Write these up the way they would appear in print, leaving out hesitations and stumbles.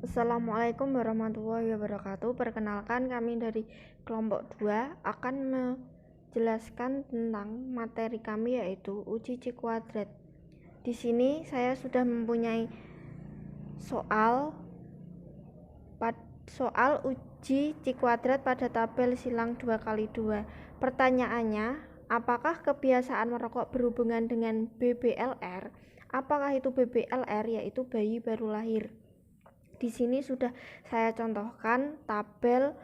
Assalamualaikum warahmatullahi wabarakatuh. Perkenalkan, kami dari kelompok 2 akan menjelaskan tentang materi kami, yaitu uji cik kuadrat. Di sini saya sudah mempunyai soal uji cik kuadrat pada tabel silang 2x2. Pertanyaannya, apakah kebiasaan merokok berhubungan dengan BBLR? Apakah itu BBLR? Yaitu bayi baru lahir. Di sini sudah saya contohkan tabel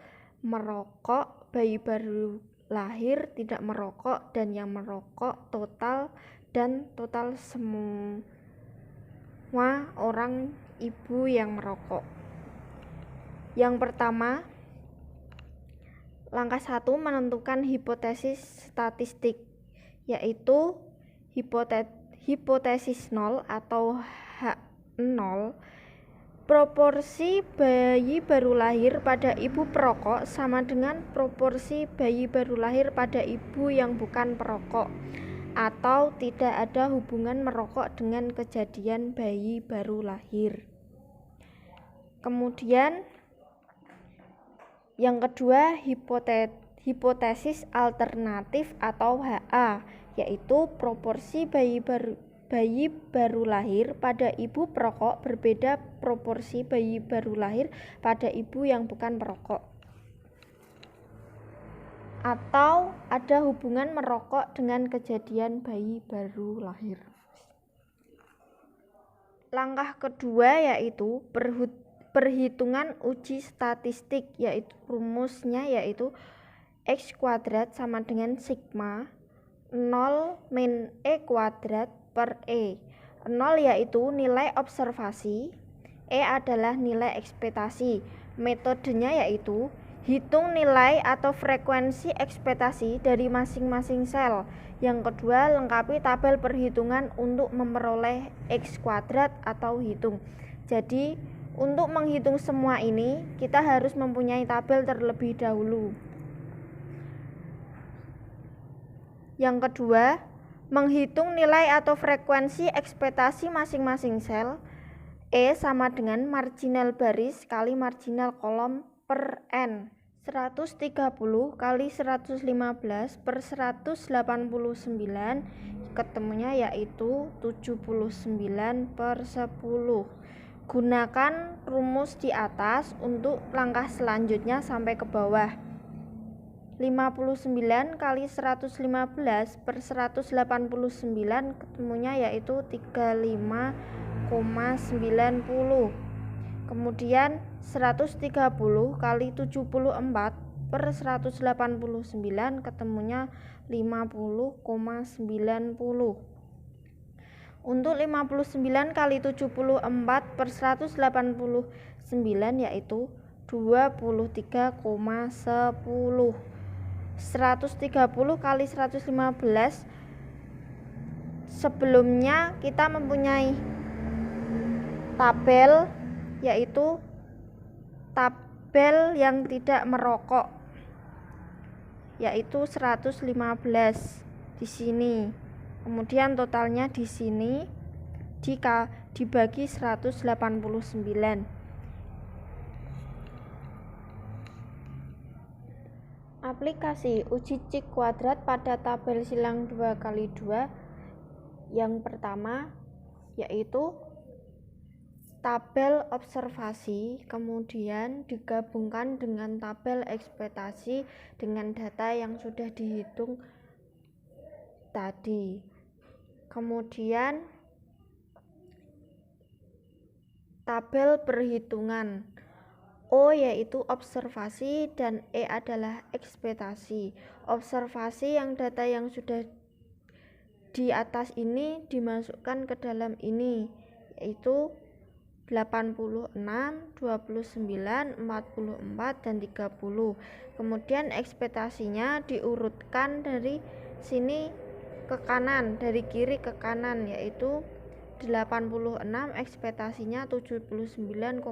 merokok, bayi baru lahir, tidak merokok, dan yang merokok, total semua orang ibu yang merokok. Yang pertama, langkah 1 menentukan hipotesis statistik, yaitu hipotesis 0 atau H0. Proporsi bayi baru lahir pada ibu perokok sama dengan proporsi bayi baru lahir pada ibu yang bukan perokok, atau tidak ada hubungan merokok dengan kejadian bayi baru lahir. Kemudian yang kedua, hipotesis alternatif atau HA, yaitu proporsi bayi baru lahir pada ibu perokok berbeda proporsi bayi baru lahir pada ibu yang bukan perokok, atau ada hubungan merokok dengan kejadian bayi baru lahir. Langkah kedua yaitu perhitungan uji statistik, yaitu rumusnya yaitu X kuadrat sama dengan sigma 0 min E kuadrat per E. 0 yaitu nilai observasi, E adalah nilai ekspektasi. Metodenya yaitu hitung nilai atau frekuensi ekspektasi dari masing-masing sel. Yang kedua, lengkapi tabel perhitungan untuk memperoleh X kuadrat atau hitung. Jadi, untuk menghitung semua ini, kita harus mempunyai tabel terlebih dahulu. Yang kedua, menghitung nilai atau frekuensi ekspektasi masing-masing sel. E sama dengan marginal baris kali marginal kolom per N. 130 kali 115 per 189, ketemunya yaitu 79 per 10. Gunakan rumus di atas untuk langkah selanjutnya sampai ke bawah. 59 kali 115 per 189, ketemunya yaitu 35,90. Kemudian 130 kali 74 per 189, ketemunya 50,90. Untuk 59 kali 74 per 189 yaitu 23,10. 130 kali 115, sebelumnya kita mempunyai tabel, yaitu tabel yang tidak merokok, yaitu 115 di sini. Kemudian totalnya di sini dibagi 189. Aplikasi uji cik kuadrat pada tabel silang 2x2. Yang pertama yaitu tabel observasi, kemudian digabungkan dengan tabel ekspektasi dengan data yang sudah dihitung tadi. Kemudian tabel perhitungan, O yaitu observasi dan E adalah ekspektasi. Observasi yang data yang sudah di atas ini dimasukkan ke dalam ini, yaitu 86, 29, 44, dan 30. Kemudian ekspektasinya diurutkan dari sini ke kanan, dari kiri ke kanan, yaitu 86 ekspektasinya 79,10,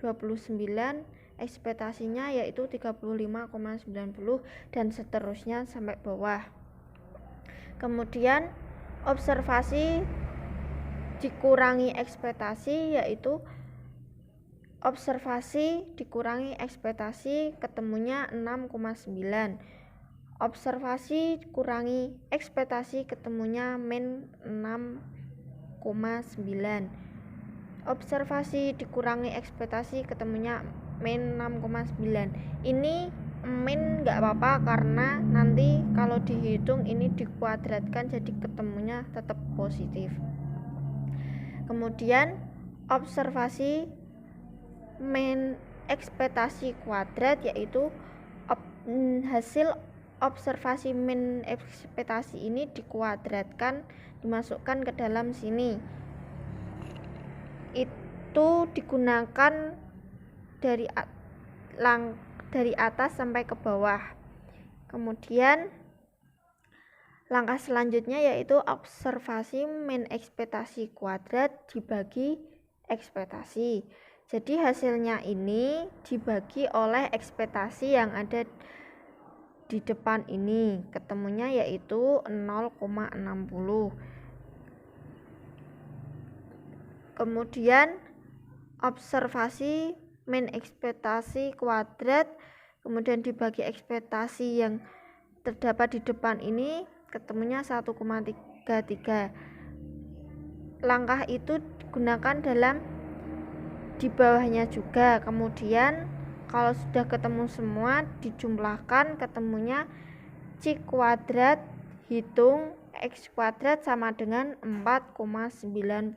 29 ekspektasinya yaitu 35,90, dan seterusnya sampai bawah. Kemudian observasi dikurangi ekspektasi yaitu Observasi dikurangi ekspektasi ketemunya 6,9. Observasi kurangi ekspektasi ketemunya min 6,9. Observasi dikurangi ekspektasi ketemunya min 6,9. Ini min nggak apa-apa karena nanti kalau dihitung ini dikuadratkan jadi ketemunya tetap positif. Kemudian observasi min ekspektasi kuadrat, yaitu hasil observasi min ekspektasi ini dikuadratkan, dimasukkan ke dalam sini. Itu digunakan dari atas sampai ke bawah. Kemudian langkah selanjutnya yaitu observasi min ekspektasi kuadrat dibagi ekspektasi. Jadi hasilnya ini dibagi oleh ekspektasi yang ada di depan ini, ketemunya yaitu 0,60. Kemudian observasi min ekspektasi kuadrat kemudian dibagi ekspektasi yang terdapat di depan ini, ketemunya 1,33. Langkah itu digunakan dalam di bawahnya juga. Kemudian kalau sudah ketemu semua dijumlahkan, ketemunya C kuadrat hitung X kuadrat sama dengan 4,92.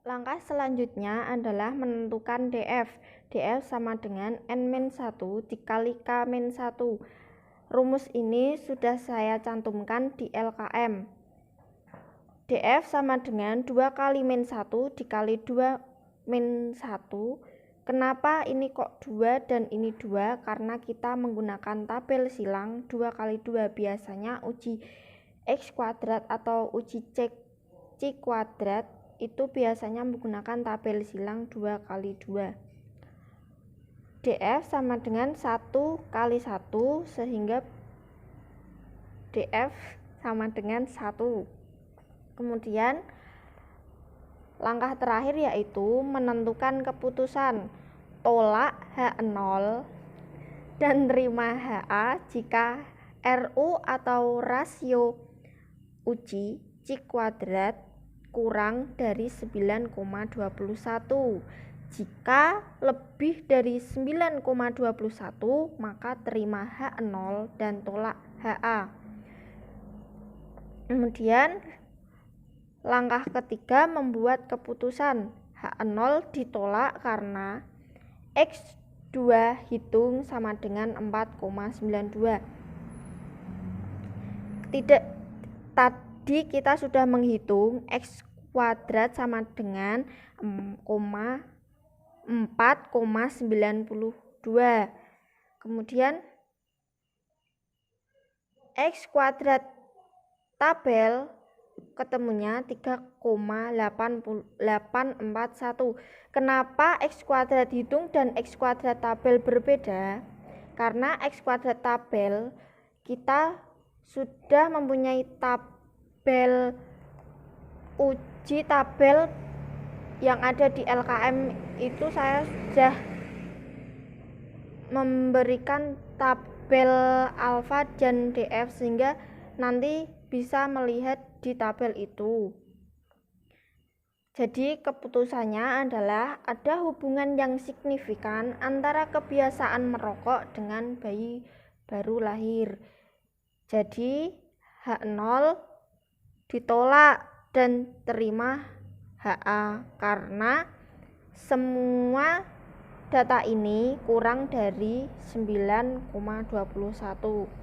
Langkah selanjutnya adalah menentukan DF. DF sama dengan N-1 dikali K-1. Rumus ini sudah saya cantumkan di LKM. DF sama dengan 2 kali min 1 dikali 2 min 1. Kenapa ini kok 2 dan ini 2? Karena kita menggunakan tabel silang 2 kali 2. Biasanya uji X kuadrat atau uji C kuadrat itu biasanya menggunakan tabel silang 2 kali 2. DF sama dengan 1 kali 1, sehingga DF sama dengan 1. Kemudian langkah terakhir yaitu menentukan keputusan tolak H0 dan terima HA jika RU atau rasio uji C kuadrat kurang dari 9,21. Jika lebih dari 9,21 maka terima H0 dan tolak HA. Kemudian langkah ketiga membuat keputusan. H0 ditolak karena X2 hitung sama dengan 4,92. Tadi kita sudah menghitung X kuadrat sama dengan 4,92. Kemudian X kuadrat tabel ketemunya 3,841. Kenapa X kuadrat hitung dan X kuadrat tabel berbeda? Karena X kuadrat tabel kita sudah mempunyai tabel uji tabel yang ada di LKM itu, saya sudah memberikan tabel alfa dan DF sehingga nanti bisa melihat di tabel itu. Jadi keputusannya adalah ada hubungan yang signifikan antara kebiasaan merokok dengan bayi baru lahir. Jadi H0 ditolak dan terima HA karena semua data ini kurang dari 9,21.